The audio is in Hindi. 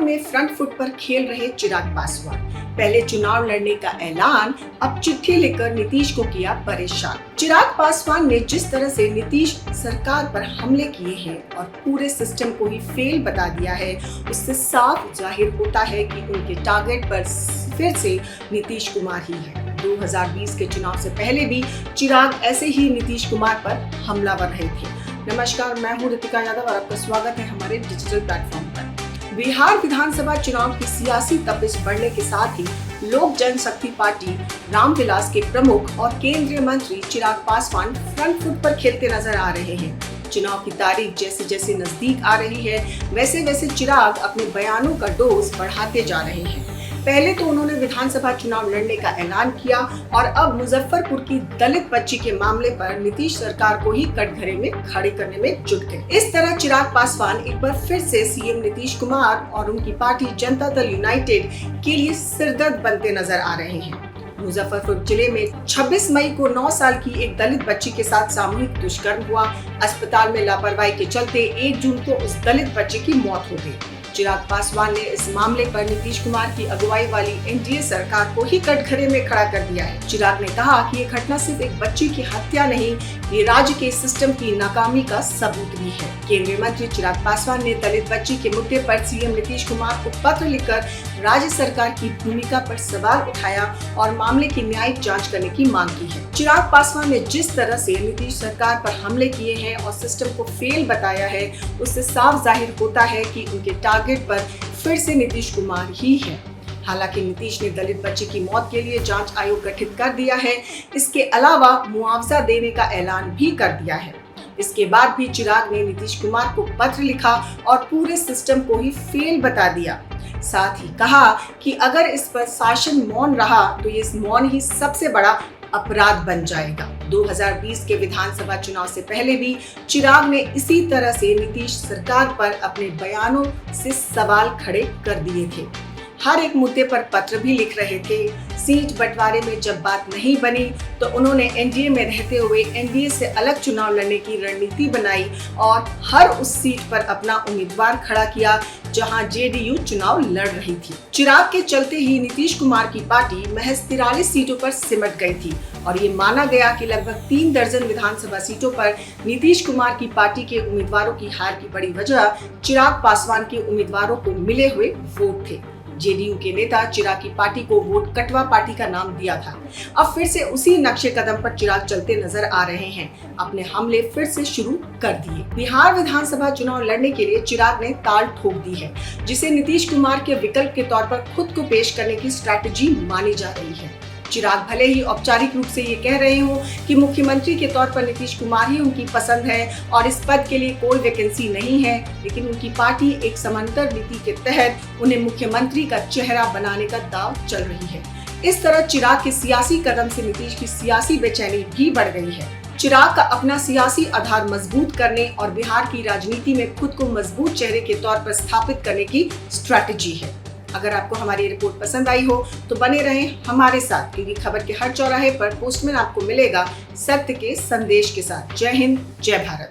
में फ्रंट फुट पर खेल रहे चिराग पासवान। पहले चुनाव लड़ने का ऐलान, अब चिट्ठी लिखकर नीतीश को किया परेशान। चिराग पासवान ने जिस तरह से नीतीश सरकार पर हमले किए हैं और पूरे सिस्टम को ही फेल बता दिया है, उससे साफ जाहिर होता है कि उनके टारगेट पर फिर से नीतीश कुमार ही है। 2020 के चुनाव से पहले भी चिराग ऐसे ही नीतीश कुमार पर हमलावर रहे थे। नमस्कार, मैं हूँ रितिका यादव और आपका स्वागत है हमारे डिजिटल प्लेटफॉर्म पर। बिहार विधानसभा चुनाव की सियासी तपिश बढ़ने के साथ ही लोक जनशक्ति पार्टी रामविलास के प्रमुख और केंद्रीय मंत्री चिराग पासवान फ्रंट फुट पर खेलते नजर आ रहे हैं। चुनाव की तारीख जैसे जैसे नजदीक आ रही है, वैसे वैसे चिराग अपने बयानों का डोज बढ़ाते जा रहे हैं। पहले तो उन्होंने विधानसभा चुनाव लड़ने का ऐलान किया और अब मुजफ्फरपुर की दलित बच्ची के मामले पर नीतीश सरकार को ही कटघरे में खड़े करने में जुट गए। इस तरह चिराग पासवान एक बार फिर से सीएम नीतीश कुमार और उनकी पार्टी जनता दल यूनाइटेड के लिए सिरदर्द बनते नजर आ रहे हैं। मुजफ्फरपुर जिले में 26 मई को 9 साल की एक दलित बच्ची के साथ सामूहिक दुष्कर्म हुआ। अस्पताल में लापरवाही के चलते 1 जून को उस दलित बच्ची की मौत हो गई। चिराग पासवान ने इस मामले पर नीतीश कुमार की अगुवाई वाली एनडीए सरकार को ही कटघरे में खड़ा कर दिया है। चिराग ने कहा कि ये घटना सिर्फ एक बच्ची की हत्या नहीं, ये राज्य के सिस्टम की नाकामी का सबूत भी है। केंद्रीय मंत्री चिराग पासवान ने दलित बच्ची के मुद्दे पर सीएम नीतीश कुमार को पत्र लिखकर राज्य सरकार की भूमिका पर सवाल उठाया और मामले की न्यायिक जाँच करने की मांग की है। चिराग पासवान ने जिस तरह से नीतीश सरकार पर हमले किए हैं और सिस्टम को फेल बताया है, उससे साफ जाहिर होता है कि उनके टारगेट पर फिर से नीतीश कुमार ही है। हालांकि नीतीश ने दलित बच्ची की मौत के लिए जांच आयोग गठित कर दिया है। इसके अलावा मुआवजा देने का ऐलान भी कर दिया है। इसके बाद भी चिराग ने नीतीश कुमार को पत्र लिखा और पूरे सिस्टम को ही फेल बता दिया। साथ ही कहा कि अगर इस पर शासन मौन रहा तो ये मौन ही सबसे बड़ा अपराध बन जाएगा। 2020 के विधानसभा चुनाव से पहले भी चिराग ने इसी तरह से नीतीश सरकार पर अपने बयानों से सवाल खड़े कर दिए थे। हर एक मुद्दे पर पत्र भी लिख रहे थे। सीट बंटवारे में जब बात नहीं बनी तो उन्होंने एनडीए में रहते हुए एनडीए से अलग चुनाव लड़ने की रणनीति बनाई और हर उस सीट पर अपना उम्मीदवार खड़ा किया जहां जेडीयू चुनाव लड़ रही थी। चिराग के चलते ही नीतीश कुमार की पार्टी महज 43 सीटों पर सिमट गई थी और ये माना गया कि लगभग 3 दर्जन विधानसभा सीटों पर नीतीश कुमार की पार्टी के उम्मीदवारों की हार की बड़ी वजह चिराग पासवान के उम्मीदवारों को मिले हुए वोट थे। जेडीयू के नेता चिराग की पार्टी को वोट कटवा पार्टी का नाम दिया था। अब फिर से उसी नक्शे कदम पर चिराग चलते नजर आ रहे हैं। अपने हमले फिर से शुरू कर दिए। बिहार विधानसभा चुनाव लड़ने के लिए चिराग ने ताल ठोक दी है, जिसे नीतीश कुमार के विकल्प के तौर पर खुद को पेश करने की स्ट्रैटेजी मानी जा रही है। चिराग भले ही औपचारिक रूप से ये कह रहे हो कि मुख्यमंत्री के तौर पर नीतीश कुमार ही उनकी पसंद है और इस पद के लिए कोई वैकेंसी नहीं है, लेकिन उनकी पार्टी एक समांतर नीति के तहत उन्हें मुख्यमंत्री का चेहरा बनाने का दांव चल रही है। इस तरह चिराग के सियासी कदम से नीतीश की सियासी बेचैनी भी बढ़ गई है। चिराग का अपना सियासी आधार मजबूत करने और बिहार की राजनीति में खुद को मजबूत चेहरे के तौर पर स्थापित करने की स्ट्रैटेजी है। अगर आपको हमारी रिपोर्ट पसंद आई हो तो बने रहें हमारे साथ, क्योंकि खबर के हर चौराहे पर पोस्टमैन आपको मिलेगा सत्य के संदेश के साथ। जय हिंद, जय भारत।